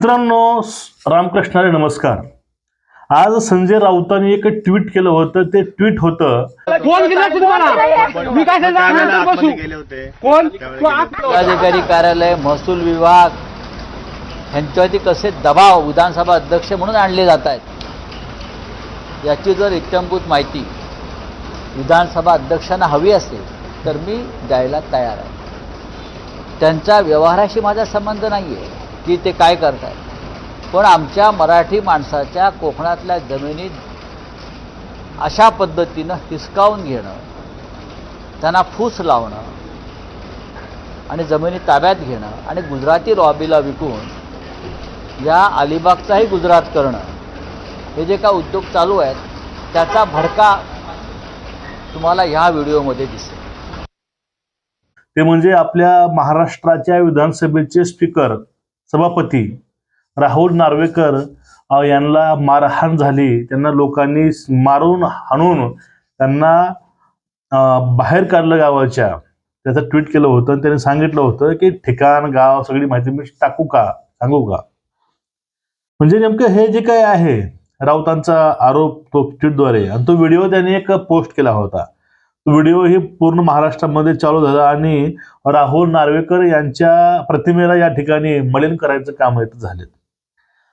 मित्रांनो, रामकृष्ण हरी नमस्कार. आज संजय राऊतांनी एक ट्विट केलं होतं. ते ट्विट होतं, जिल्हाधिकारी कार्यालय, महसूल विभाग यांच्यावरती कसे दबाव विधानसभा अध्यक्ष म्हणून आणले जात आहेत याची जर इत्थंभूत माहिती विधानसभा अध्यक्षांना हवी असेल तर मी द्यायला तयार आहे. त्यांच्या व्यवहाराशी माझा संबंध नाही आहे की ते काय करतात, पण आमच्या मराठी माणसाच्या कोकणातल्या जमिनीत अशा पद्धतीनं हिसकावून घेणं, त्यांना फूस लावणं आणि जमिनी ताब्यात घेणं आणि गुजराती लॉबीला विकून या अलिबागचाही गुजरात करणं, हे जे काय उद्योग चालू आहेत त्याचा भडका तुम्हाला ह्या व्हिडिओमध्ये दिसेल. ते म्हणजे आपल्या महाराष्ट्राच्या विधानसभेचे स्पीकर सभापती राहुल नार्वेकर यांना मारहाण झाली. त्यांना लोकांनी मारून हाणून त्यांना बाहेर काढलं गावाच्या. त्याचं ट्विट केलं होतं. त्याने सांगितलं होतं की ठिकाण गाव सगळी माहिती मी सांगू का. म्हणजे नेमकं हे जे काय आहे राऊतांचा आरोप तो ट्विटद्वारे, आणि तो व्हिडिओ त्यांनी एक पोस्ट केला होता. तो व्हिडिओ ही पूर्ण महाराष्ट्रामध्ये चालू झाला आणि राहुल नार्वेकर यांच्या प्रतिमेला या ठिकाणी मलिन करायचं काम झाले.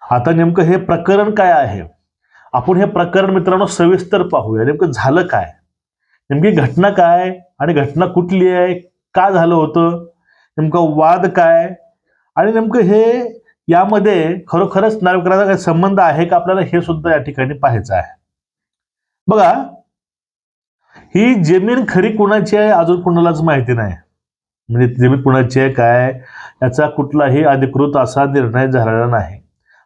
आता नेमकं हे प्रकरण काय आहे, आपण हे प्रकरण मित्रांनो सविस्तर पाहूया. नेमकं झालं काय, नेमकी घटना काय आणि घटना कुठली आहे, का झालं होतं, नेमका वाद काय, आणि नेमकं हे यामध्ये खरोखरच नार्वेकरांचा काही संबंध आहे का, आपल्याला हे सुद्धा या ठिकाणी पाहायचं आहे. बघा, ही जमीन खरी कुणाची आहे अजून कुणालाच माहिती नाही. म्हणजे जमीन कुणाची आहे काय याचा कुठलाही अधिकृत असा निर्णय झालेला नाही.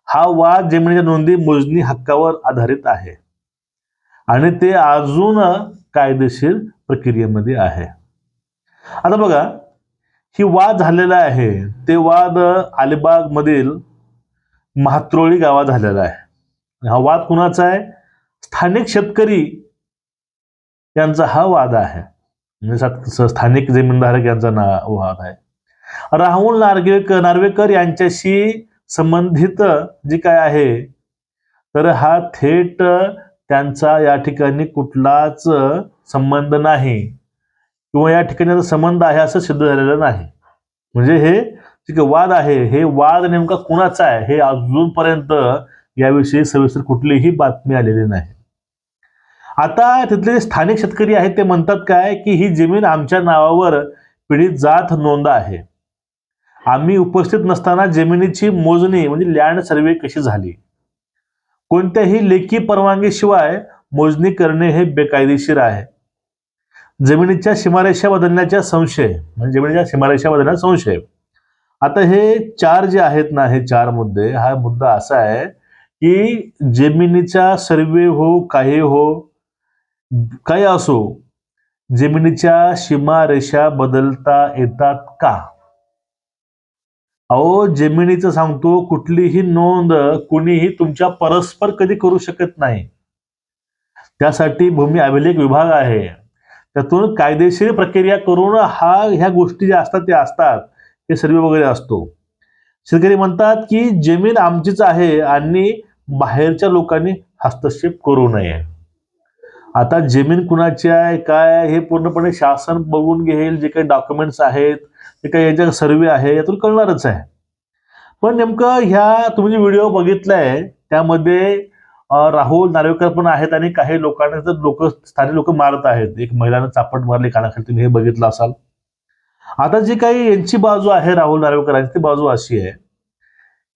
हा वाद जमिनीच्या नोंदी मोजणी हक्कावर आधारित आहे आणि ते अजून कायदेशीर प्रक्रियेमध्ये आहे. आता बघा, ही वाद झालेला आहे ते वाद अलिबाग मधील म्हात्रोळी गावात झालेला आहे. हा वाद कुणाचा आहे, स्थानिक शेतकरी यांचा हा वाद आहे. म्हणजे स्थानिक जमीनधारक यांचा वाद आहे. राहुल नार्वेकर यांच्याशी संबंधित जे काय आहे तर हा थेट त्यांचा या ठिकाणी कुठलाच संबंध नाही किंवा या ठिकाणी संबंध आहे असं सिद्ध झालेलं नाही. म्हणजे हे जे वाद आहे हे वाद नेमका कुणाचा आहे हे अजूनपर्यंत याविषयी सविस्तर कुठलीही बातमी आलेली नाही. आता तिथले जे स्थानिक शेतकरी आहेत ते म्हणतात काय की ही जमीन आमच्या नावावर पीडित जात नोंद आहे. आम्ही उपस्थित नसताना जमिनीची मोजणी म्हणजे लँड सर्वे कशी झाली, कोणत्याही लेखी परवानगीशिवाय मोजणी करणे हे बेकायदेशीर आहे. जमिनीच्या सीमारेषा बदलण्याचा संशय, म्हणजे जमिनीच्या सीमारेषा बदलण्याचा संशय. आता हे चार जे आहेत ना, हे चार मुद्दे, हा मुद्दा असा आहे की जमिनीचा सर्वे हो काही असो, जमिनीच्या सीमारेषा बदलता येतात का. अहो, जमिनीचं सांगतो कुठलीही नोंद कुणीही तुमच्या परस्पर कधी करू शकत नाही. त्यासाठी भूमी अभिलेख विभाग आहे, त्यातून कायदेशीर प्रक्रिया करून ह्या गोष्टी ज्या असतात त्या असतात, हे सर्वे वगैरे असतो. शेतकरी म्हणतात की जमीन आमचीच आहे आणि बाहेरच्या लोकांनी हस्तक्षेप करू नये. आता जमीन कुणाची आहे काय हे पूर्णपणे शासन बघून घेईल. जे काही डॉक्युमेंट्स आहेत ते काही याच्या सर्वे आहे यातून कळणारच आहे. पण नेमकं ह्या तुम्ही जे व्हिडिओ बघितलाय त्यामध्ये राहुल नार्वेकर पण आहेत आणि काही लोकांना तर स्थानिक लोक मारत आहेत. एक महिलांना चापट मारली कानाखाली, तुम्ही हे बघितलं असाल. आता जी काही यांची बाजू आहे राहुल नार्वेकरांची, ती बाजू अशी आहे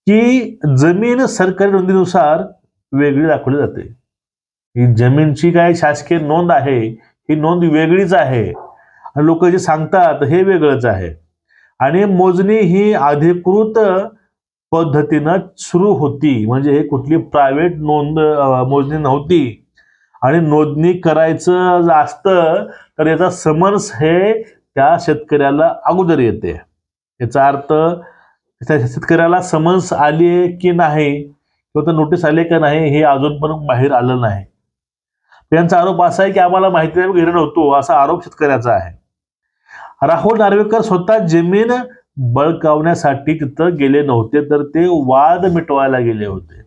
की जमीन सरकारी नोंदीनुसार वेगळी दाखवली जाते. ही जमीनची काय शासकीय नोंद आहे ही नोंद वेगळीच आहे आणि लोक जे सांगतात हे वेगळंच आहे. आणि मोजणी ही अधिकृत पद्धतीनं सुरू होती, म्हणजे हे कुठली प्रायव्हेट मोजणी नव्हती. आणि नोंदणी करायचं असतं तर याचा समन्स हे त्या शेतकऱ्याला अगोदर येते. याचा अर्थ त्या शेतकऱ्याला समन्स आली की नाही किंवा नोटीस आली का नाही हे अजून पण बाहेर आलं नाही. त्यांचा आरोप असा आहे की आम्हाला माहिती नाही, घरी नव्हतो, असा आरोप शेतकऱ्याचा आहे. राहुल नार्वेकर स्वतः जमीन बळकावण्यासाठी तिथं गेले नव्हते, तर ते वाद मिटवायला गेले होते.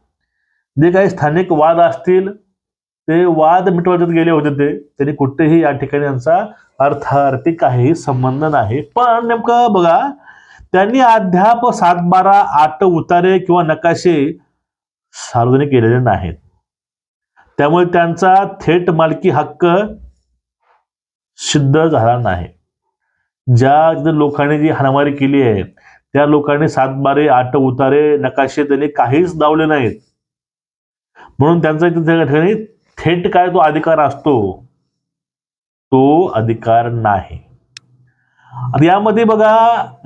जे काही स्थानिक वाद असतील ते वाद मिटवायला गेले होते. त्यांनी कुठेही या ठिकाणी यांचा अर्थार्थी काहीही संबंध नाही. पण नेमकं बघा, त्यांनी अद्याप 7/12 8 उतारे किंवा नकाशे सार्वजनिक केलेले नाहीत. त्यामुळे त्यांचा थेट मालकी हक्क सिद्ध झाला नाही. ज्या लोकांनी जी हाणामारी केली आहे त्या लोकांनी 7/12 8 उतारे नकाशे त्यांनी काहीच दावले नाहीत. म्हणून त्यांचा त्या ठिकाणी थेट काय तो अधिकार असतो, तो अधिकार नाही. आता यामध्ये बघा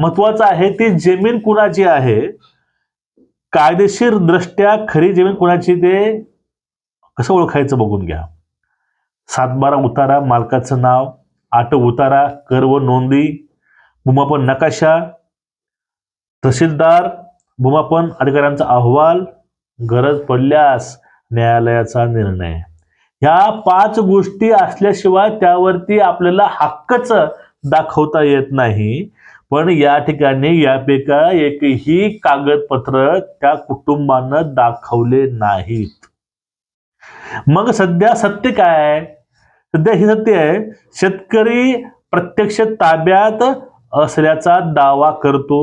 महत्वाचं आहे ती जमीन कुणाची आहे, कायदेशीर दृष्ट्या खरी जमीन कुणाची ते कसं ओळखायचं बघून घ्या. 7/12 उतारा मालकाचं नाव, 8 उतारा कर व नोंदी, भूमापन नकाशा, तहसीलदार, भूमापन अधिकाऱ्यांचा अहवाल, गरज पडल्यास न्यायालयाचा निर्णय. ह्या 5 गोष्टी असल्याशिवाय त्यावरती आपल्याला हक्कच दाखवता येत नाही. पण या ठिकाणी यापैकी एकही कागदपत्र त्या कुटुंबानं दाखवले नाहीत. मग सध्या सत्य काय? सध्या ही सत्य आहे, शेतकरी प्रत्यक्ष ताब्यात असल्याचा दावा करतो.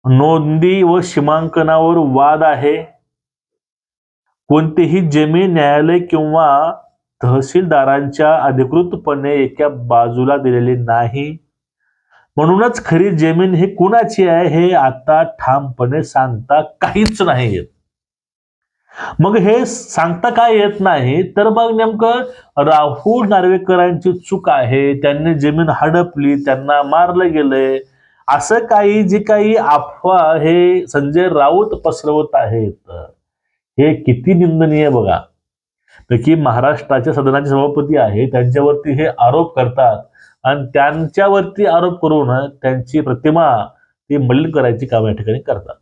नोंदी व सीमांकनावर वाद आहे. कोणतीही जमीन न्यायालय किंवा तहसीलदारांच्या अधिकृतपणे एका बाजूला दिलेली नाही. म्हणूनच खरी जमीन ही कुणाची आहे हे आता ठामपणे सांगता काहीच नाही येत. मग हे सांगता काय येत नाही, तर मग नेमकं राहुल नार्वेकरांची चूक आहे, त्यांनी जमीन हडपली, त्यांना मारलं गेलंय, असं काही जे काही अफवा हे संजय राऊत पसरवत आहेत, हे किती निंदनीय बघा. की महाराष्ट्राच्या सदनाचे सभापती आहे, त्यांच्यावरती हे आरोप करतात आणि त्यांच्यावरती आरोप करून त्यांची प्रतिमा ती मलिन करायची काम या ठिकाणी करतात.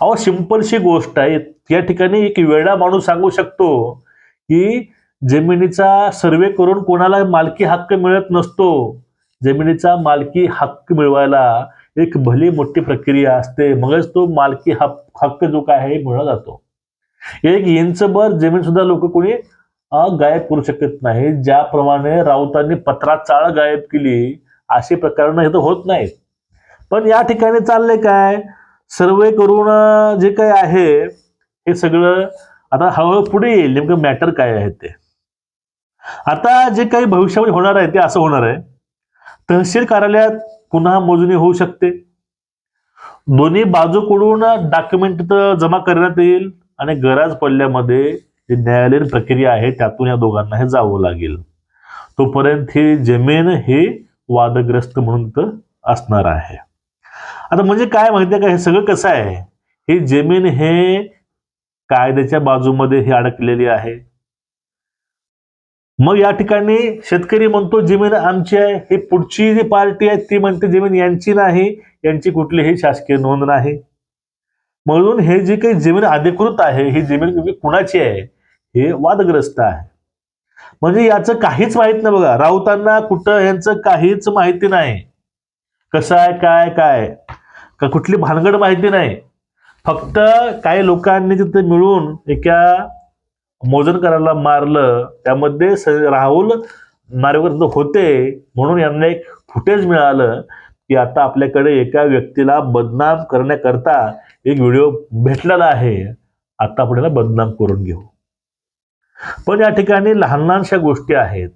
अहो सिंपलशी गोष्ट आहे. या ठिकाणी एक वेडा माणूस सांगू शकतो की जमिनीचा सर्वे करून कोणाला मालकी हक्क मिळत नसतो. जमिनीचा मालकी हक्क मिळवायला एक भली मोठी प्रक्रिया असते, मगच तो मालकी हक्क जो काय आहे मिळवला जातो. 1 इंचभर जमीन सुद्धा लोक कोणी गायब करू शकत नाही. ज्याप्रमाणे राऊतांनी पत्रात चाळ गायब केली असे प्रकरण इथं होत नाहीत. पण या ठिकाणी चाललंय काय, सर्वे करून जे काही आहे हे सगळं आता हळूहळू पुढे येईल. नेमकं मॅटर काय आहे ते आता जे काही भविष्यामध्ये होणार आहे ते असं होणार आहे. तहसील कार्यालयात पुन्हा मोजणी होऊ शकते. दोन्ही बाजूकडून डॉक्युमेंट जमा करण्यात येईल आणि गरज पडल्यामध्ये जी न्यायालयीन प्रक्रिया आहे त्यातून या दोघांना हे जावं लागेल. तोपर्यंत ही जमीन ही वादग्रस्त म्हणून तर असणार आहे. आता म्हणजे काय माहितीये का, हे सगळं कसं आहे, ही जमीन हे कायद्याच्या बाजूमध्ये ही अडकलेली आहे. मग या ठिकाणी शेतकरी म्हणतो जमीन आमची आहे, ही पुढची जी पार्टी आहे ती म्हणते जमीन यांची नाही, यांची कुठलीही शासकीय नोंद नाही. म्हणून हे जी काही जमीन अधिकृत आहे ही जमीन कुणाची आहे हे वादग्रस्त आहे. म्हणजे याचं काहीच माहित नाही बघा. राऊतांना कुठं यांचं काहीच माहिती नाही, कसं आहे काय काय का कुठली भानगड माहिती नाही. फक्त काही लोकांनी तिथे मिळून एका मोजण करायला मारलं, त्यामध्ये राहुल नार्वेकर होते म्हणून यांना एक फुटेज मिळालं की आता आपल्याकडे एका व्यक्तीला बदनाम करण्याकरता एक व्हिडिओ भेटलेला आहे, आता आपण याला बदनाम करून घेऊ. पण या ठिकाणी लहान लहानशा गोष्टी आहेत.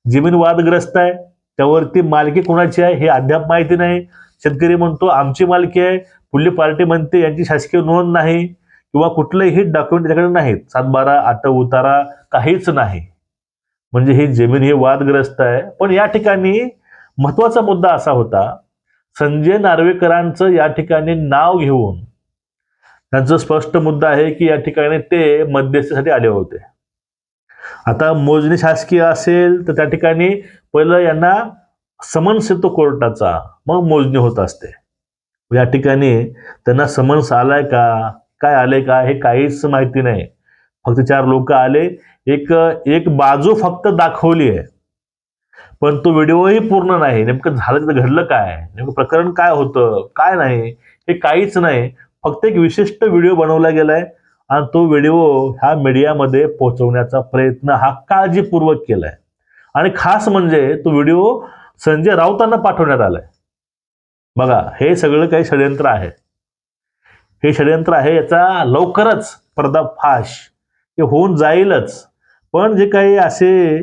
जमीन वादग्रस्त आहे, त्यावरती मालकी कोणाची आहे हे अद्याप माहिती नाही. शेतकरी म्हणतो आमची मालकी आहे, पुढली पार्टी म्हणते यांची शासकीय नोंद नाही किंवा कुठलेही डॉक्युमेंट त्याच्याकडे नाहीत. 7/12 8 उतारा काहीच नाही. म्हणजे ही जमीन ही वादग्रस्त आहे. पण या ठिकाणी महत्वाचा मुद्दा असा होता, संजय नार्वेकरांचं या ठिकाणी नाव घेऊन त्यांचा स्पष्ट मुद्दा आहे की या ठिकाणी ते मध्यस्थीसाठी आले होते. आता मोजणी शासकीय असेल तर त्या ठिकाणी पहिलं यांना समन्स येतो कोर्टाचा, मग मोजणी होत असते. या ठिकाणी त्यांना समन्स आलाय का काय आले का हे काहीच माहिती नाही. फक्त 4 लोक आले, एक बाजू फक्त दाखवली आहे. पण तो व्हिडिओही पूर्ण नाही. नेमकं झालं तिथं घडलं काय, नेमकं प्रकरण काय होतं काय नाही हे काहीच नाही. फक्त एक विशिष्ट व्हिडिओ बनवला गेलाय आणि तो व्हिडिओ ह्या मीडियामध्ये पोहोचवण्याचा प्रयत्न हा काळजीपूर्वक केलाय. आणि खास म्हणजे तो व्हिडिओ संजय राऊतांना पाठवण्यात आलाय. बघा, हे सगळं काही षडयंत्र आहे. हे षडयंत्र आहे, याचा लवकरच पर्दाफाश हे होऊन जाईलच. पण जे काही असे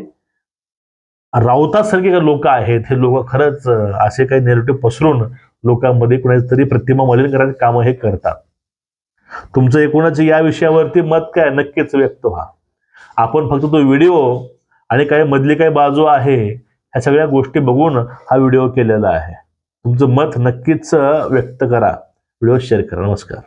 राऊतासारखे लोक आहेत, हे लोक खरंच असे काही नेरेटिव्ह पसरून लोकांमध्ये कुणाची तरी प्रतिमा मलिन करायची कामं हे करतात. तुमचं एकूणच या विषयावरती मत काय नक्कीच व्यक्त व्हा. आपण फक्त तो व्हिडिओ आणि काही मधली काही बाजू आहे ह्या सगळ्या गोष्टी बघून हा व्हिडिओ केलेला आहे. तुमचं मत नक्कीच व्यक्त करा, व्हिडिओ शेअर करा. नमस्कार.